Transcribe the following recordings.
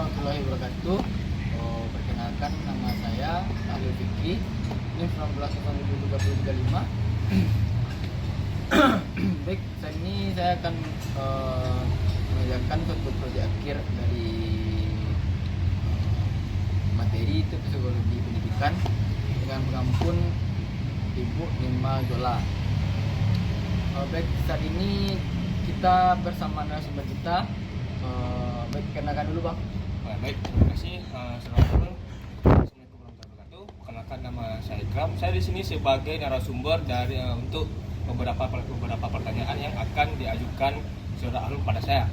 warahmatullahi wabarakatuh. Perkenalkan, nama saya Ahlul Fikri. Ini 19/2035. Baik, saat ini saya akan mengerjakan suatu proyek akhir dari materi itu psikologi pendidikan dengan pengampun Ibu Nima Zola. Baik, saat ini kita bersama narasumber kita. Baik, kenalkan dulu Bang. Baik, terima kasih. Assalamualaikum warahmatullahi wabarakatuh. Perkenalkan, nama saya Ikram. Saya di sini sebagai narasumber dari untuk beberapa pertanyaan yang akan diajukan saudara Ahlul pada saya.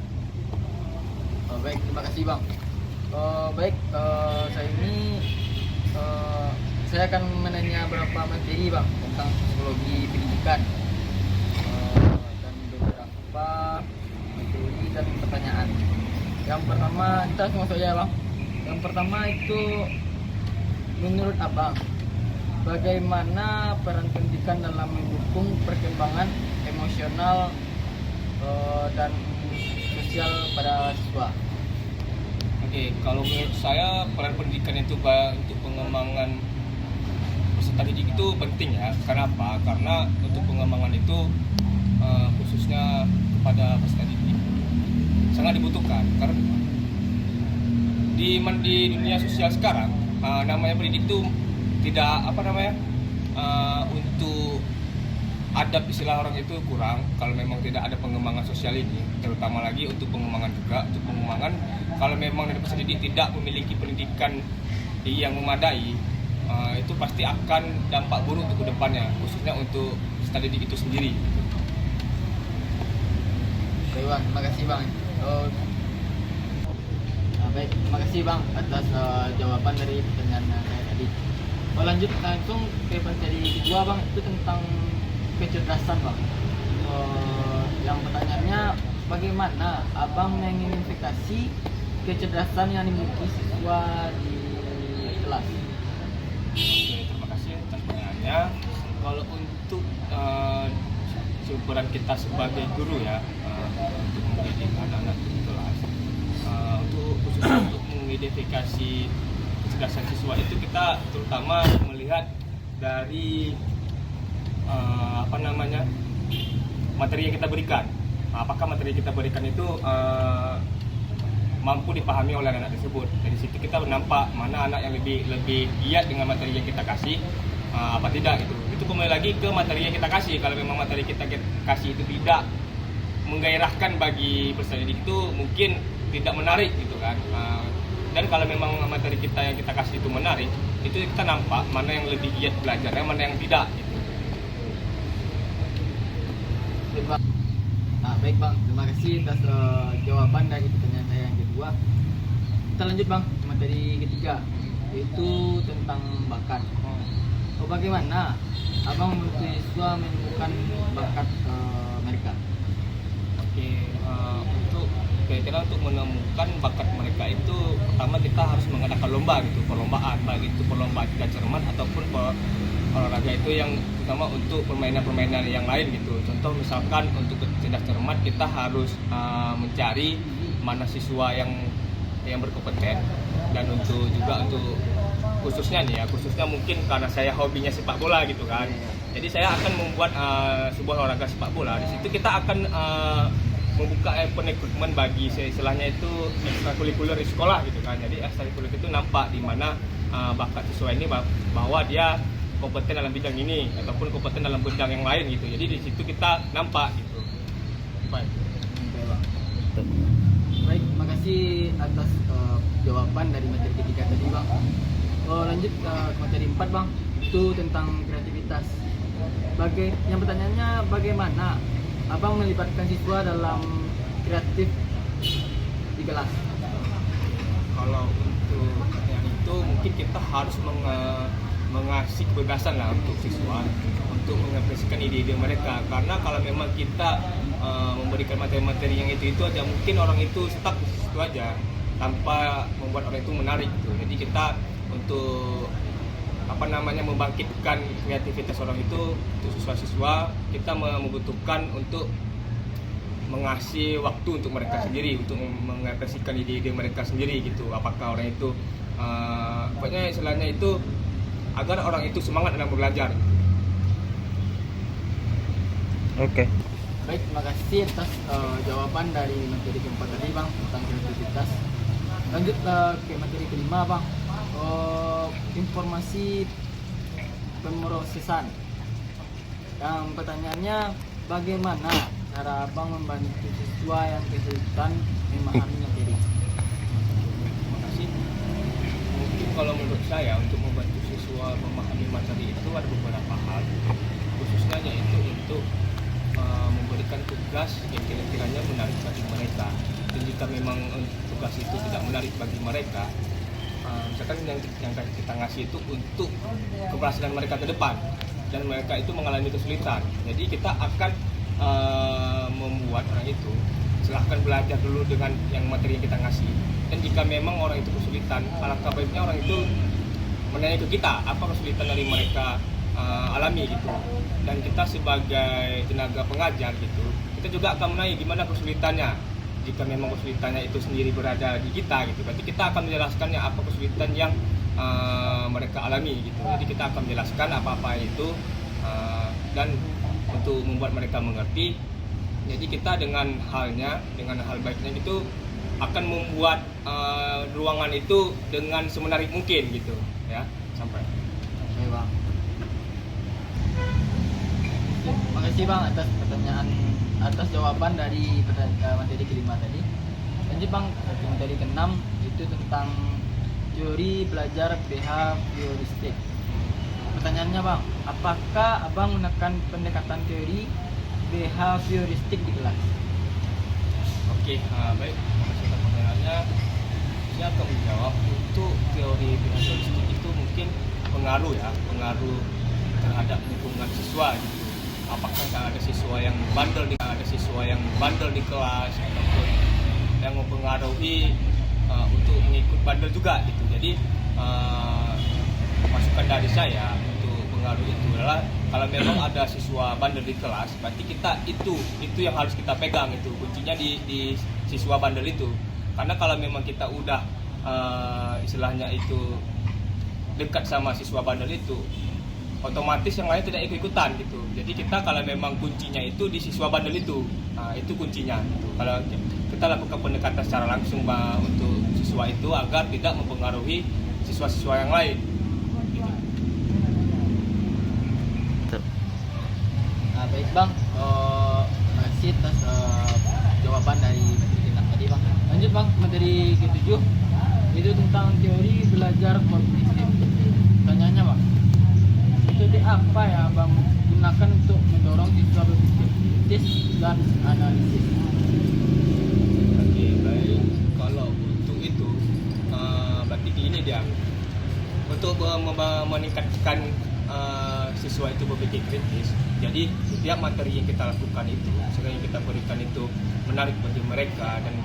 Baik, terima kasih Bang. Baik, saya ini saya akan menanya beberapa materi Bang tentang psikologi pendidikan dan beberapa materi dan pertanyaan. Yang pertama, kita langsung masuk aja Bang. Yang pertama itu, menurut Abang, bagaimana peran pendidikan dalam mendukung perkembangan emosional dan sosial pada siswa? Oke, kalau menurut saya peran pendidikan itu untuk pengembangan peserta didik itu penting ya. Kenapa? Karena untuk pengembangan itu khususnya kepada peserta didik sangat dibutuhkan. Karena di dunia sosial sekarang namanya pendidik itu tidak untuk adab istilah orang itu kurang kalau memang tidak ada pengembangan sosial ini, terutama lagi untuk pengembangan kalau memang dari peserta didik tidak memiliki pendidikan yang memadai, itu pasti akan dampak buruk untuk kedepannya, khususnya untuk peserta didik itu sendiri. Oke Bang, terima kasih Bang. Baik, terima kasih Bang atas jawaban dari pertanyaan saya tadi. Lanjut langsung ke materi kedua Bang, itu tentang kecerdasan Bang. Yang pertanyaannya, bagaimana Abang mengidentifikasi kecerdasan yang dimiliki siswa di kelas? Oke, terima kasih atas pertanyaannya. Kalau untuk ukuran kita sebagai guru ya, untuk mendidik anak-anak di kelas, khususnya untuk mengidentifikasi kecerdasan siswa itu kita terutama melihat dari materi yang kita berikan. Apakah materi yang kita berikan itu mampu dipahami oleh anak tersebut. Dari situ kita nampak mana anak yang lebih giat dengan materi yang kita kasih, apa tidak gitu. Itu kembali lagi ke materi yang kita kasih. Kalau memang materi kita kasih itu tidak menggairahkan bagi peserta didik, itu mungkin tidak menarik gitu kan. Dan kalau memang materi kita yang kita kasih itu menarik, itu kita nampak mana yang lebih giat belajarnya, mana yang tidak gitu. Baik Bang, terima kasih atas jawaban dari pertanyaan saya yang kedua. Kita lanjut Bang, materi ketiga, yaitu tentang bakat. Bagaimana Abang membantu siswa menemukan bakat mereka? Oke, kira-kira untuk menemukan bakat mereka itu pertama kita harus mengadakan lomba gitu, perlombaan, baik itu perlombaan cerdas cermat ataupun olahraga itu yang terutama untuk permainan-permainan yang lain gitu. Contoh misalkan untuk cerdas cermat kita harus mencari mana siswa yang berkompeten, dan untuk khususnya mungkin karena saya hobinya sepak bola gitu kan. Jadi saya akan membuat sebuah olahraga sepak bola. Di situ kita akan membuka rekrutmen bagi istilahnya itu ekstrakurikuler di sekolah gitu kan. Jadi ekstrakurikuler itu nampak di mana bakat siswa ini bahwa dia kompeten dalam bidang ini ataupun kompeten dalam bidang yang lain gitu. Jadi di situ kita nampak gitu. Baik. Baik, terima kasih atas jawaban dari materi ketiga tadi Bang. Lanjut ke materi 4 Bang, itu tentang kreativitas. Yang pertanyaannya, bagaimana Abang melibatkan siswa dalam kreatif di kelas? Kalau untuk yang itu mungkin kita harus mengasih kebebasan lah untuk siswa untuk mengekspresikan ide-ide mereka, karena kalau memang kita memberikan materi-materi yang itu aja, mungkin orang itu stuck di situ aja tanpa membuat orang itu menarik gitu. Jadi kita untuk membangkitkan kreativitas orang itu untuk siswa-siswa, kita membutuhkan untuk mengasih waktu untuk mereka sendiri untuk mengekspresikan ide-ide mereka sendiri gitu. Apakah orang itu pokoknya istilahnya itu agar orang itu semangat dalam belajar. Oke. Baik, terima kasih atas jawaban dari materi keempat tadi Bang tentang kreativitas. Lanjut ke materi kelima Bang. Informasi pemrosesan. Yang pertanyaannya, bagaimana cara Abang membantu siswa yang kesulitan memahami materi? Terima kasih. Mungkin kalau menurut saya untuk membantu siswa memahami materi itu ada beberapa hal, khususnya yaitu untuk memberikan tugas yang kira-kiranya menarik bagi mereka. Dan jika memang tugas itu tidak menarik bagi mereka, misalkan yang kita ngasih itu untuk keberhasilan mereka ke depan dan mereka itu mengalami kesulitan, jadi kita akan membuat orang itu silahkan belajar dulu dengan yang materi yang kita ngasih. Dan jika memang orang itu kesulitan, alangkah baiknya orang itu menanya ke kita apa kesulitan dari mereka alami gitu. Dan kita sebagai tenaga pengajar gitu, kita juga akan menanya gimana kesulitannya. Jika memang kesulitannya itu sendiri berada di kita gitu, berarti kita akan menjelaskannya apa kesulitan yang mereka alami gitu. Jadi kita akan menjelaskan apa-apa itu dan untuk membuat mereka mengerti. Jadi kita dengan hal baiknya itu akan membuat ruangan itu dengan semenarik mungkin gitu ya, sampai. Oke Bang. Terima kasih Bang atas atas jawaban dari materi kelima tadi. Lanjut Bang, materi keenam itu tentang teori belajar behavioristik. Pertanyaannya Bang, apakah Abang menggunakan pendekatan teori behavioristik di kelas? Oke, baik. Terima kasih atas pertanyaannya. Saya akan menjawab untuk teori behavioristik itu mungkin pengaruh terhadap lingkungan siswa gitu. Apakah ada siswa yang bandel di kelas ataupun yang mempengaruhi untuk mengikut bandel juga gitu. Jadi masukan dari saya untuk pengaruh itu adalah kalau memang ada siswa bandel di kelas, berarti kita itu yang harus kita pegang, itu kuncinya di siswa bandel itu. Karena kalau memang kita udah istilahnya itu dekat sama siswa bandel itu, otomatis yang lain tidak ikut-ikutan gitu. Jadi kita kalau memang kuncinya itu di siswa bandel itu, nah itu kuncinya gitu. Kalau kita lakukan pendekatan secara langsung untuk siswa itu agar tidak mempengaruhi siswa-siswa yang lain gitu. Nah, baik Bang, terima kasih atas jawaban dari materi keenam tadi Bang. Lanjut Bang, materi ketujuh itu tentang teori belajar kognitif. Pertanyaannya Bang, metode apa ya Abang gunakan untuk mendorong siswa berpikir kritis dan analisis? Oke, baik. Kalau untuk itu berarti ini dia untuk meningkatkan siswa itu berpikir kritis. Jadi setiap materi yang kita lakukan itu, yang kita berikan itu menarik bagi mereka, dan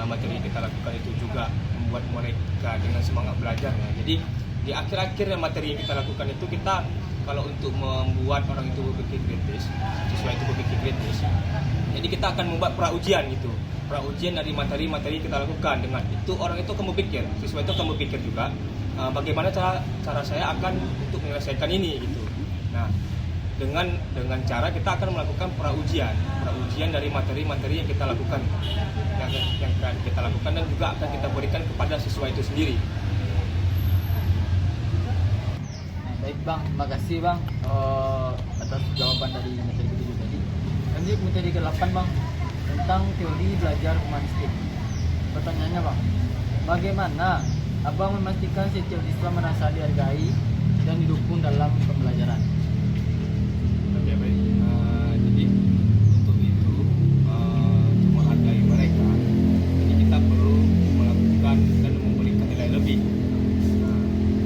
materi yang kita lakukan itu juga membuat mereka dengan semangat belajarnya. Jadi di akhir-akhir materi yang kita lakukan itu, kita kalau untuk membuat orang itu berpikir kritis, siswa itu berpikir kritis, jadi kita akan membuat pra-ujian gitu. Pra-ujian dari materi-materi kita lakukan, dengan itu orang itu akan berpikir, siswa itu akan berpikir juga bagaimana cara saya akan untuk menyelesaikan ini gitu. Nah, dengan cara kita akan melakukan pra-ujian dari materi-materi yang kita lakukan, yang kita lakukan, dan juga akan kita berikan kepada siswa itu sendiri. Baik Bang, terima kasih Bang atas jawaban dari materi ketujuh tadi. Lanjut materi ke-8 Bang, tentang teori belajar humanistik. Pertanyaannya Bang, bagaimana Abang memastikan setiap siswa merasa dihargai dan didukung dalam pembelajaran? Oke, baik. Jadi untuk itu menghargai mereka, jadi kita perlu melakukan dan memberikan nilai lebih.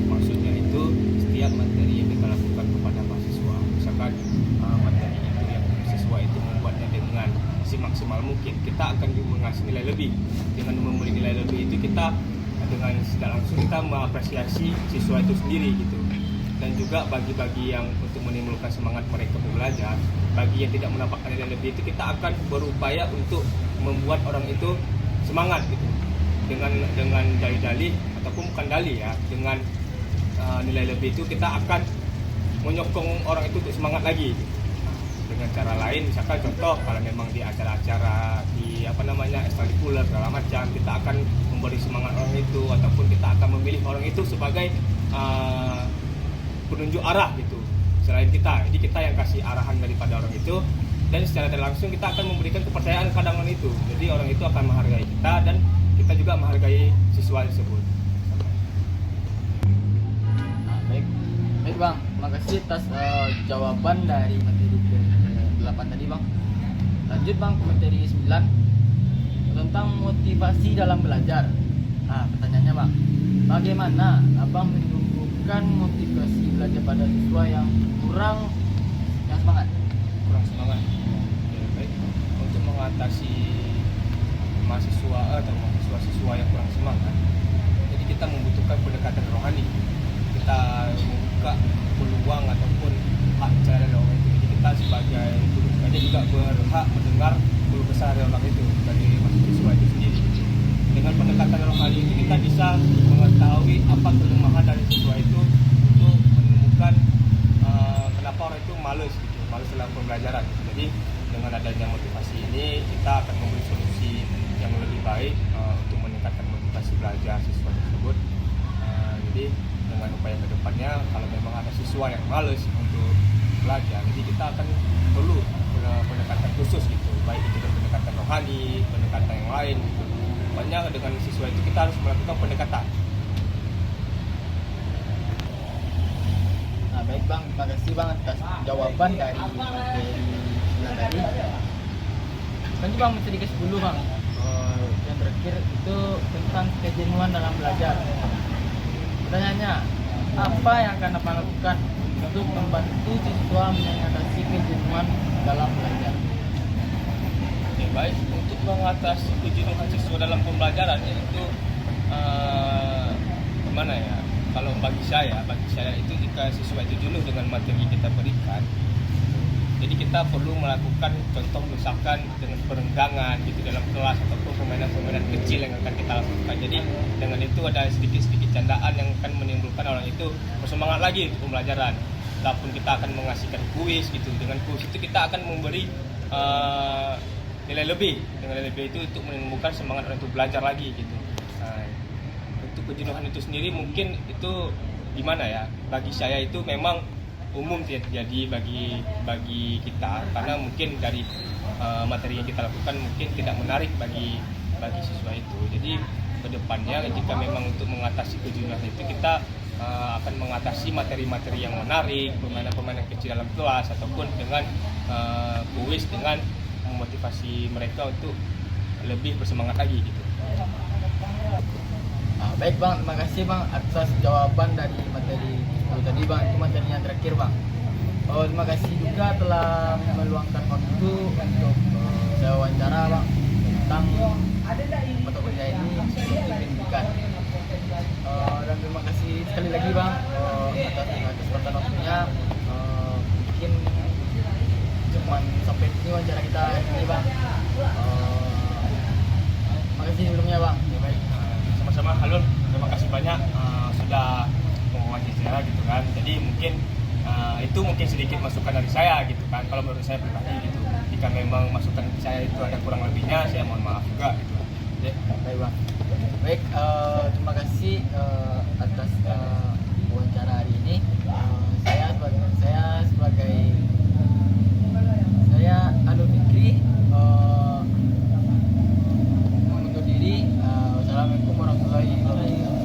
Maksudnya itu setiap materi yang kita lakukan kepada mahasiswa, misalkan materi itu yang siswa itu membuatnya dengan semaksimal mungkin, kita akan mengasih nilai lebih. Dengan memberi nilai lebih itu kita dengan tidak langsung kita mengapresiasi siswa itu sendiri gitu. dan juga bagi yang untuk menimbulkan semangat mereka belajar, bagi yang tidak mendapatkan nilai lebih itu kita akan berupaya untuk membuat orang itu semangat gitu dengan dalih-dalih ataupun bukan dalih ya, dengan nilai lebih itu kita akan menyokong orang itu untuk semangat lagi gitu. Dengan cara lain, misalkan contoh kalau memang di acara-acara di ekstrakurikuler segala macam, kita akan memberi semangat orang itu ataupun kita akan memilih orang itu sebagai penunjuk arah gitu selain kita. Jadi kita yang kasih arahan daripada orang itu, dan secara tidak langsung kita akan memberikan kepercayaan kepada orang itu. Jadi orang itu akan menghargai kita dan kita juga menghargai siswa tersebut. Nah, baik bang, terima kasih atas jawaban dari materi ke-8 tadi bang. Lanjut bang ke materi 9 tentang motivasi dalam belajar. Nah, pertanyaannya bang, bagaimana abang menumbuhkan motivasi belajar pada siswa yang kurang semangat? Kurang semangat. Oke, baik. Untuk mengatasi mahasiswa atau mahasiswa-siswa yang kurang semangat, jadi kita membutuhkan pendekatan rohani. Kita membuka peluang ataupun hak bicara dari orang itu. Jadi kita sebagai guru aja juga berhak mendengar keluh kesah dari orang itu, dari mahasiswa itu sendiri. Dengan pendekatan rohani itu kita bisa mengetahui apa kelemahan dari siswa itu untuk menemukan kenapa orang itu malas dalam pembelajaran. Jadi dengan adanya motivasi ini kita akan memberi solusi yang lebih baik untuk meningkatkan motivasi belajar siswa tersebut. Jadi dengan upaya kedepannya, kalau memang ada siswa yang malas untuk belajar, jadi kita akan perlu pendekatan khusus gitu, baik itu pendekatan rohani, pendekatan yang lain gitu. Banyak dengan siswa itu kita harus melakukan pendekatan. Nah, baik bang, terima kasih bang atas jawaban dari materi 9 tadi. Lanjut bang, materi ke-10 bang. Yang terakhir itu tentang kejenuhan dalam belajar. Pertanyaannya, apa yang akan Abang lakukan untuk membantu siswa mengatasi kejenuhan dalam belajar? Oke, baik. Untuk mengatasi kejenuhan siswa dalam pembelajaran itu gimana ya? Kalau bagi saya itu jika siswa itu jenuh dengan materi yang kita berikan, jadi kita perlu melakukan contoh misalkan dengan perenggangan gitu dalam kelas ataupun permainan-permainan kecil yang akan kita lakukan. Jadi dengan itu ada sedikit-sedikit candaan yang akan menimbulkan orang itu bersemangat lagi untuk pembelajaran. Ataupun kita akan mengasihkan kuis gitu. Dengan kuis itu kita akan memberi nilai lebih. Dengan nilai lebih itu untuk menimbulkan semangat orang untuk belajar lagi gitu. Nah, untuk kejenuhan itu sendiri mungkin itu gimana ya? Bagi saya itu memang umum terjadi bagi kita, karena mungkin dari materi yang kita lakukan mungkin tidak menarik bagi siswa itu. Jadi kedepannya jika memang untuk mengatasi kejenuhan itu kita akan mengatasi materi-materi yang menarik, permainan-permainan kecil dalam kelas ataupun dengan kuis dengan memotivasi mereka untuk lebih bersemangat lagi gitu. Baik bang, terima kasih bang atas jawaban dari materi itu tadi bang. Itu materi yang terakhir bang. Terima kasih juga telah meluangkan waktu untuk saya wawancara bang tentang mata kuliah ini untuk pendidikan. Dan terima kasih sekali lagi bang atas kesempatan waktunya. Mungkin cuman sampai sini wawancara kita hari ini bang. Terima kasih sebelumnya bang. Ya, baik. Sama-sama Halun, terima kasih banyak sudah mewawancara gitu kan. Jadi mungkin itu mungkin sedikit masukan dari saya gitu kan, kalau menurut saya pribadi gitu. Jika memang masukan saya itu ada kurang lebihnya, saya mohon maaf juga gitu. Oke, baik bang. Baik, terima kasih atas wawancara hari ini. Saya Alun Fikri undur diri. Wassalamualaikum warahmatullahi wabarakatuh.